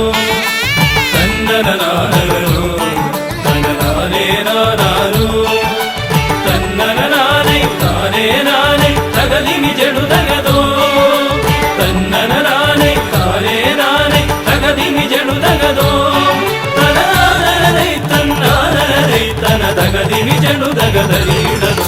തന്നനനാദനോ തനനാനേനാനാനോ, തന്നനനാനൈ താനേനാനൈ തകതിമി ജണു തകതോ, തന്നനനാനൈ താനേനാനൈ തകതിമി ജണു തകതോ, തനനാനൈ തന്നാനൈ തന തകതിമി ജണു തകതരീടതോ.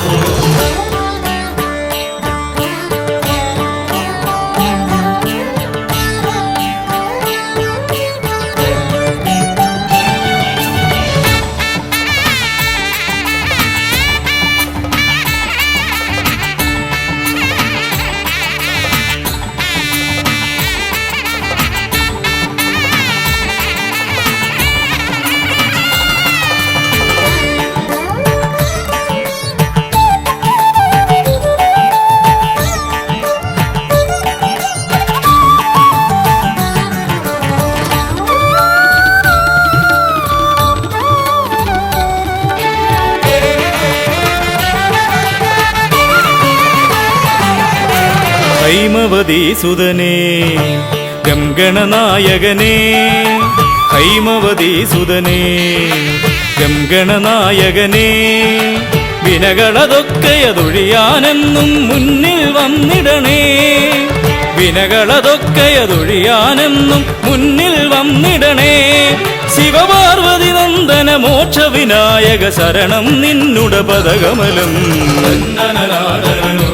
ഹൈമവതീസുതനേ ഗംഗണനായകനേ, ഹൈമവതീസുതനേ ഗംഗണനായകനേ, വിനകളതൊക്കെയതൊഴിയാനെന്നും മുന്നിൽ വന്നിടണേ, വിനകളതൊക്കെയതൊഴിയാനെന്നും മുന്നിൽ വന്നിടണേ, ശിവപാർവതി നന്ദന മോക്ഷ വിനായക ശരണം നിന്നുട പദകമലം. തന്നനനാദനോ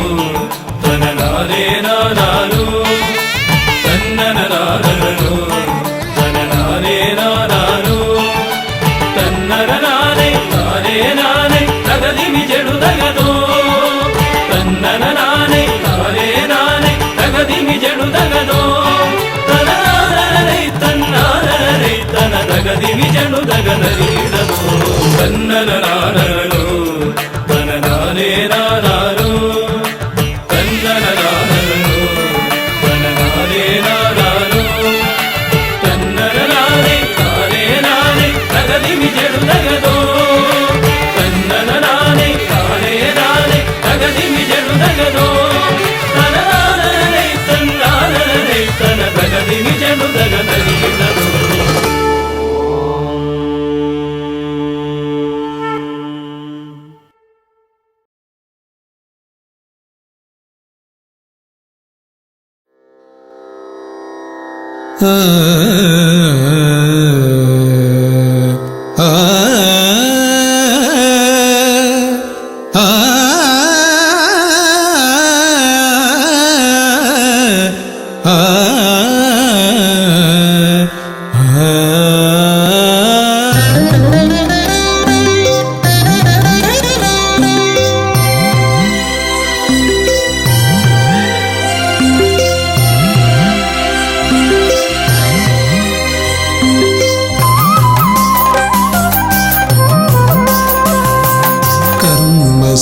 തനനാനേനാനാനോ, തന്നനനാദനോ തനനാനേനാനാനോ, തന്നനനാനൈ താനേനാനൈ തകതിമി ജണു തകതോ, തന്നനനാനൈ താനേനാനൈ തകതിമി ജണു തകതോ, തനനാനൈ തന്നാനൈ തന തകതിമി ജണു തകതരീടതോ. തന്നനനാദനോ തനനാനേനാനാനോ, തന്നനനാദനോ തനനാനേനാനാനോ,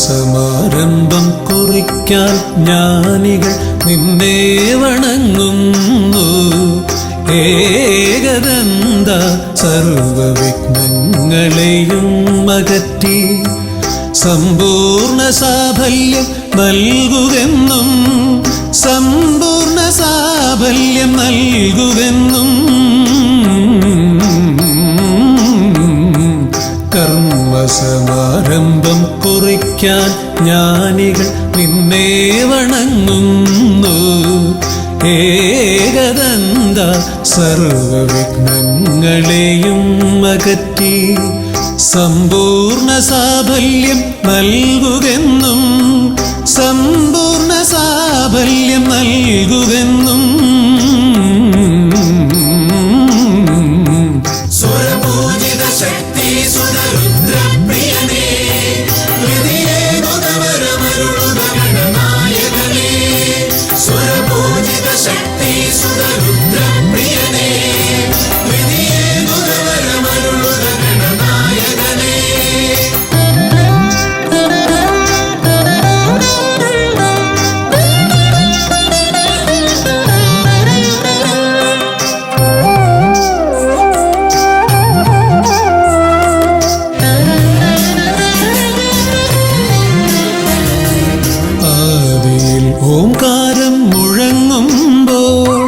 സമാരംഭം കുറിക്കാൻ ജ്ഞാനികൾ നിന്നെ വണങ്ങുന്നു. ഏകദന്ത സർവവിഘ്നങ്ങളെയും അകറ്റി സമ്പൂർണ്ണ സാഫല്യം നൽകുകെന്നും സമ്പൂർണ്ണ സാഫല്യം നൽകുകെന്നും കർമ്മസമാരംഭം കുറിക്കാൻ ജ്ഞാനികൾ നിന്നെ വണങ്ങുന്നു. ഏകദന്ത സർവവിഘ്നങ്ങളെയും അകറ്റി സമ്പൂർണ്ണ സാഫല്യം നൽകുകെന്നും സമ്പൂർണ്ണ സാഫല്യം നൽകുകെന്നും സ്വരപൂജിത ശക്തി സുതരുദ്രപ്രിയനേ ഹൃദയേ ഗുണവരമരുളുക ഗണനായകനേ. സ്വരപൂജിത ശക്തി സുതരുദ്രപ്രിയനേ ഹൃദയേ ഗുണവരമരുളുക ഗണനായകനേ. ഓംകാരം മുഴങ്ങുമ്പോൾ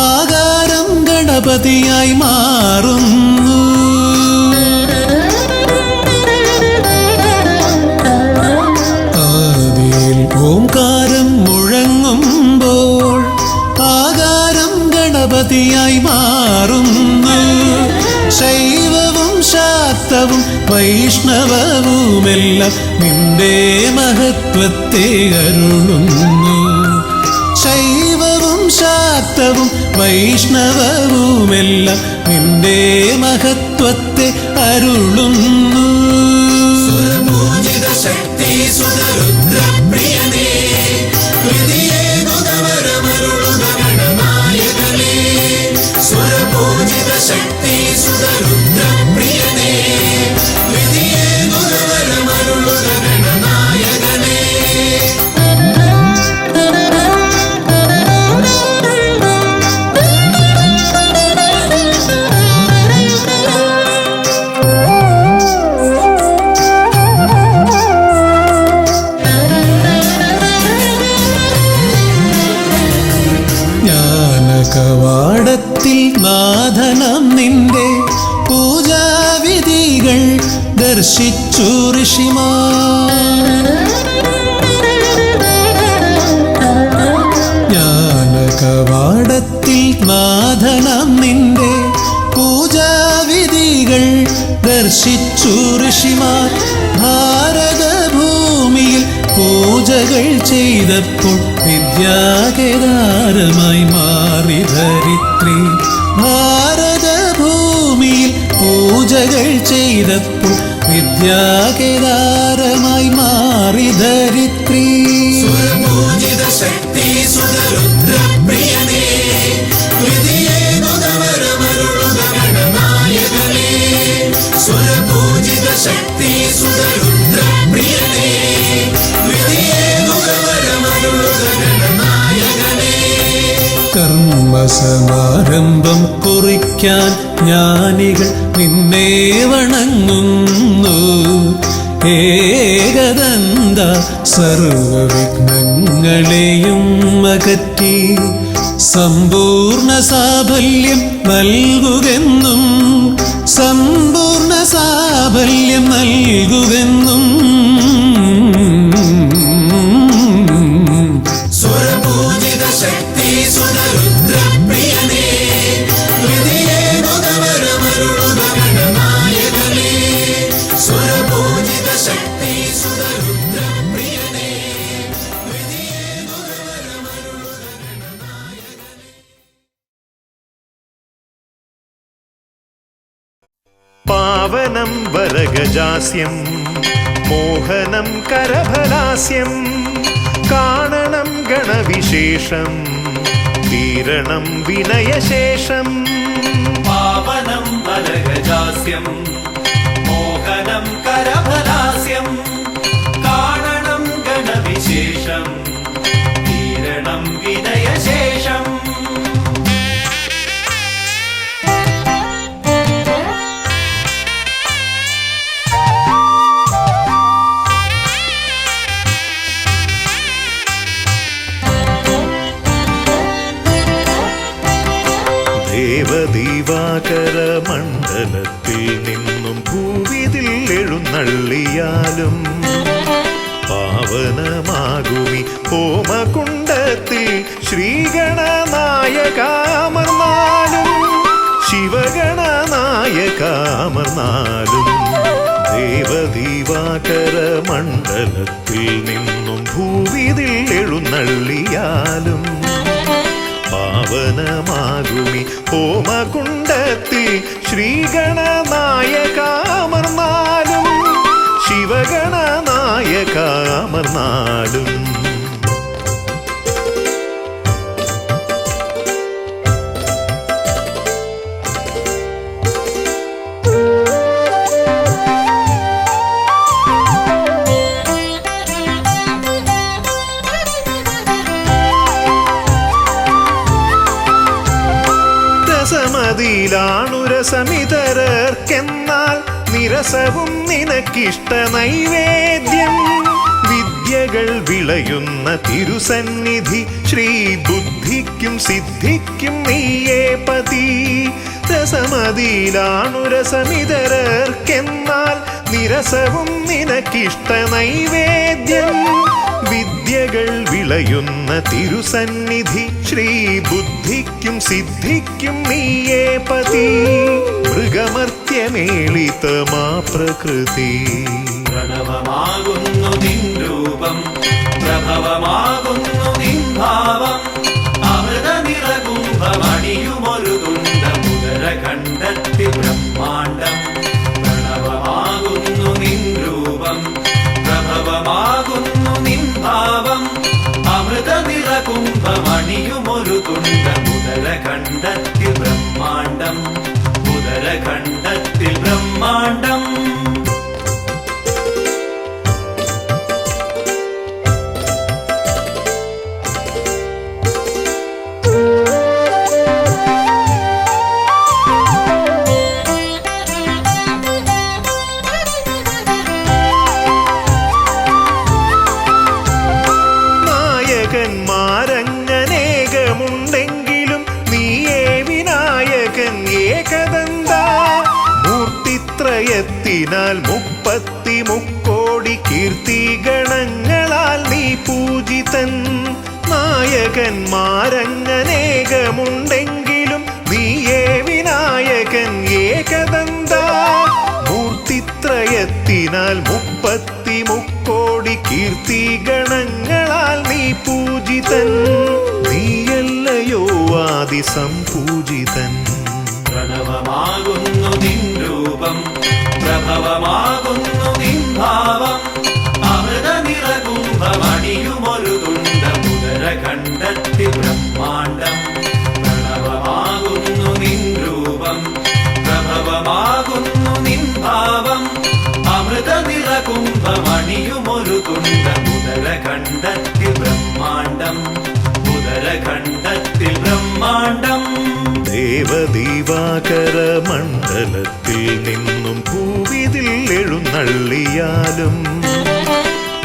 ആകാരം ഗണപതിയായി മാറുന്നു. ആദിയിൽ ഓംകാരം മുഴങ്ങുമ്പോൾ ആകാരം ഗണപതിയായി മാറുന്നു. ശൈവവും ശാക്തവും വൈഷ്ണവവുമെല്ലാം നിന്റെ മഹത്വത്തെ അരുളുന്നു. ശൈവവും ശാക്തവും വൈഷ്ണവവുമെല്ലാം നിന്റെ മഹത്വത്തെ അരുളുന്നു. സ്വരപൂജിത ശക്തി സുതരുദ്രപ്രിയനേ ഹൃദയേ ഗുണവരമരുളുക ഗണനായകനേ. സ്വരപൂജിത ശക്തി സുതരുദ്രപ്രിയനേ ഹൃദയേ ഗുണവരമരുളുക ഗണനായകനേ. ജ്ഞാനകവാടത്തിൽ നാഥനം നിന്റെ പൂജാവിധികൾ ദർശിച്ചു ഋഷിമാർ. ജ്ഞാനകവാടത്തിൽ നാഥനം നിന്റെ പൂജാവിധികൾ ദർശിച്ചു ഋഷിമാർ. ഭാരതഭൂമിയിൽ പൂജകൾ ചെയ്തപ്പോൾ വിദ്യാകേദാരമായി മാറി ധരിത്രി. ഭാരതഭൂമിയിൽ പൂജകൾ ചെയ്തപ്പോൾ വിദ്യാകേദാരമായി മാറി ധരിത്രി. സ്വരപൂജിത ശക്തി സുതരുദ്രപ്രിയനേ ഹൃദയേ ഗുണവരമരുളുക ഗണനായകനേ. സ്വരപൂജിത ശക്തി സുതരുദ്രപ്രിയനേ ഹൃദയേ ഗുണവരമരുളുക ഗണനായകനേ. കർമ്മസമാരംഭം കുറിക്കാൻ ജ്ഞാനികൾ നിന്നെ വണങ്ങുന്നു. ഏകദന്ത സർവവിഘ്നങ്ങളെയും അകറ്റി സമ്പൂർണ്ണ സാഫല്യം നൽകുകെന്നും സമ്പൂർണ്ണ സാഫല്യം നൽകുകെന്നും സ്വരപൂജിത ശക്തി സുതരുദ്രപ്രിയനേ പാവനം വരഗജാസ്യം മോഹനം കരഫലാസ്യം കാണണം ഗണവിശേഷം തീരണം വിനയശേഷം പാവനം വരഗജാസ്യം മോഹനം കരഫലാസ്യം കാണണം ഗണവിശേഷം തീരണം വിനയശേഷം ദേവദീവാകര മണ്ഡലത്തിൽ നിന്നും ഭൂവിതിൽ എഴുന്നള്ളിയാലും പാവനമാകുമി ഹോമകുണ്ടത്തിൽ ശ്രീഗണനായകാമർന്നാലും ശിവഗണനായകാമർന്നാലും ദേവദീവാകര മണ്ഡലത്തിൽ നിന്നും ഭൂവിതിൽ എഴുന്നള്ളിയാലും പാവനമാകുമി ഹോമകുണ്ടത്തിൽ ശ്രീഗണനായകാമർന്നാലും ശിവഗണനായകാമർന്നാലും രസമിതരർക്കെന്നാൽ നിരസവും നിനക്കിഷ്ട നൈവേദ്യം വിദ്യകൾ വിളയുന്ന തിരുസന്നിധി ശ്രീ ബുദ്ധിക്കും സിദ്ധിക്കും നീയേ പതി രസമിതരർക്കെന്നാൽ നിരസവും നിനക്കിഷ്ട നൈവേദ്യം വിദ്യകൾ വിളയുന്ന തിരുസന്നിധി ശ്രീ ബുദ്ധിക്കും സിദ്ധിക്കും നീയേ പതി മൃഗമർത്യമേളിതമാ പ്രകൃതി പ്രണവമാകുന്നു നിൻ രൂപം പ്രഭവമാകുന്നു നിൻ ഭാവം അമൃത നിറകുംഭമണിയുമൊരു തുണ്ട മുതര കണ്ടെത്തി ബ്രഹ്മാണ്ടം പ്രണവമാകുന്നു നിൻ രൂപം പ്രഭവമാകുന്നു നിൻ ഭാവം അമൃത നിറകുംഭമണിയുമൊരു തുണ്ട മുതര കണ്ടെത്തി ബ്രഹ്മാണ്ടം മുതര കണ്ടെത്തി ബ്രഹ്മാണ്ടം നായകന്മാരങ്ങനേകമുണ്ടെങ്കിലും നീയേ വിനായകൻ ഏകദന്ത മൂർത്തിത്രയത്തിനാൽ 33 കീർത്തി ഗണങ്ങളാൽ നീ പൂജിതൻ നായകന്മാരങ്ങനേകമുണ്ടെങ്കിലും നീയേ വിനായകൻ ഏകദന്ത മൂർത്തിത്രയത്തിനാൽ 33 കീർത്തി ഗണങ്ങളാൽ നീ പൂജിതൻ നീയല്ലയോ ആദിസംപൂജിതൻ പ്രണവമാകുന്നു നിൻ രൂപം പ്രഭവമാകുന്നു നിൻ ഭാവം അമൃത നിറകുംഭമണിയുമൊരു തുണ്ട മുതര കണ്ടെത്തി ബ്രഹ്മാണ്ടം പ്രണവമാകുന്നു നിൻ രൂപം പ്രഭവമാകുന്നു നിൻ ഭാവം അമൃത നിറകുംഭമണിയുമൊരു തുണ്ട മുതര കണ്ടെത്തി ബ്രഹ്മാണ്ടം മുതര കണ്ടെത്തി ബ്രഹ്മാണ്ടം ദേവദീവാകര മണ്ഡലത്തിൽ നിന്നും ഭൂവിതിൽ എഴുന്നള്ളിയാലും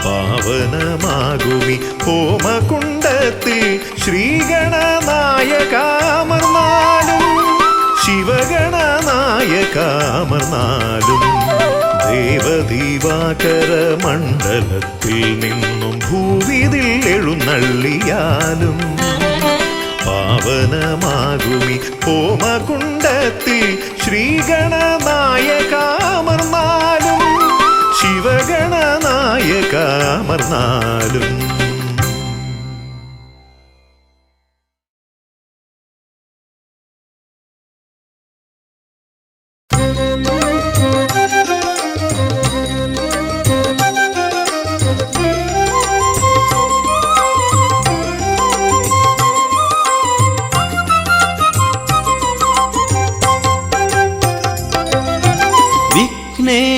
പാവനമാകുമി ഹോമകുണ്ടത്തിൽ ശ്രീഗണനായകാമർന്നാലും ശിവഗണനായകാമർന്നാലും ദേവദീവാകര മണ്ഡലത്തിൽ നിന്നും ഭൂവിതിൽ എഴുന്നള്ളിയാലും പാവനമാകുമി ഹോമകുണ്ടത്തിൽ ശ്രീഗണനായകാമർന്നാലും ശിവഗണനായകാമർന്നാലും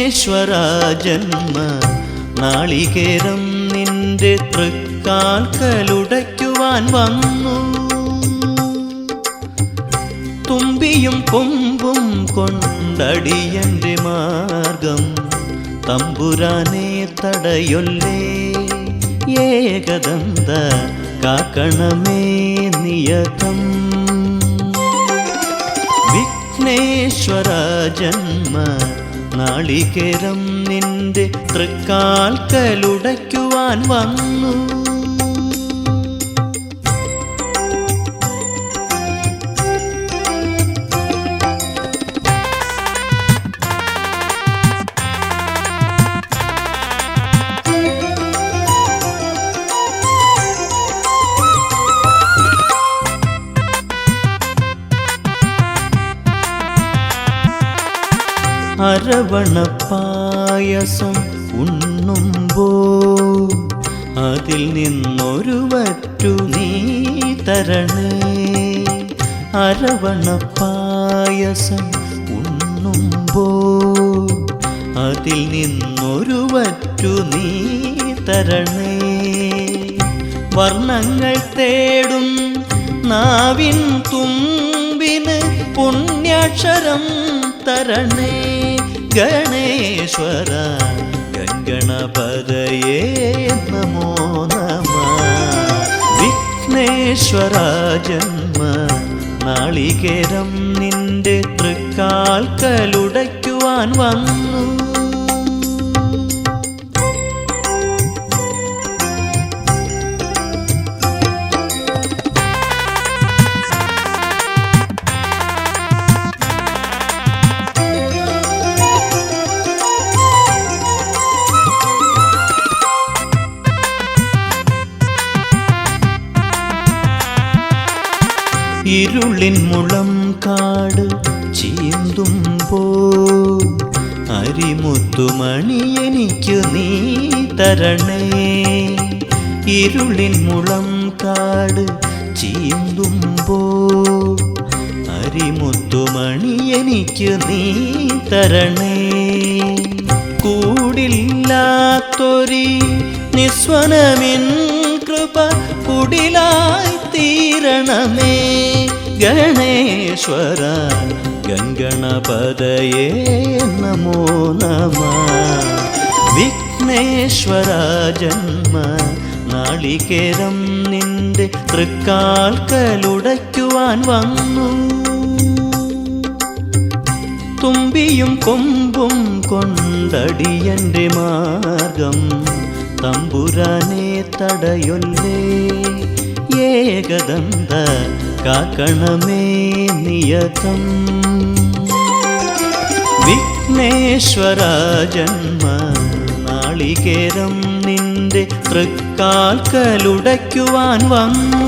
വിഘ്നേശ്വര ജന്മ നാളികേരം നിന്റെ തൃക്കാൽക്കലുടയ്ക്കുവാൻ വന്നു. തുമ്പിയും കൊമ്പും കൊണ്ടടിയന്റെ മാർഗം തമ്പുരാനെ തടയൊല്ലേ. ഏകദന്ത കാക്കണമേ നിയതം. വിഘ്നേശ്വര ജന്മ നാളികേരം നിന്റെ തൃക്കാൽക്കലുടയ്ക്കുവാൻ വന്നു. അരവണപ്പായസം ഉണ്ണുമ്പോൾ അതിൽ നിന്നൊരു വറ്റു നീ തരണേ. അരവണപ്പായസം ഉണ്ണുമ്പോൾ അതിൽ നിന്നൊരു വറ്റു നീ തരണേ. വർണ്ണങ്ങൾ തേടും നാവിൻ തുമ്പിന് പുണ്യാക്ഷരം തരണേ. ഗണേശ്വര ഗംഗണപതയേ നമോ നമഃ. വിഘ്നേശ്വര ജന്മ നാളികേരം നിന്റെ തൃക്കാൽക്കലുടയ്ക്കുവാൻ വന്നു. ഇരുളിൻ മുളം കാട് ചീന്തുമ്പോൾ അരിമുത്തുമണി എനിക്കു നീ തരണേ. ഇരുളിൻ മുളം കാട് ചീന്തുമ്പോൾ അരിമുത്തുമണി എനിക്കു നീ തരണേ. കൂടില്ലാത്തൊരി നിസ്വനമിൻ കൃപ കുടിലായി തീരണമേ. ഗണേശ്വര ഗംഗണപതയേ നമോ നമഃ. വിഘ്നേശ്വര ജന്മ നാളികേരം നിന്റെ തൃക്കാൽക്കലുടയ്ക്കുവാൻ വന്നു. തുമ്പിയും കൊമ്പും കൊണ്ടടിയന്റെ മാർഗം തമ്പുരാനെ തടയൊല്ലേ. ഏകദന്ത കാക്കണമേ നിയതം. വിഘ്നേശ്വര ജന്മ നാളികേരം നിന്റെ തൃക്കാൽക്കലുടയ്ക്കുവാൻ വന്നു.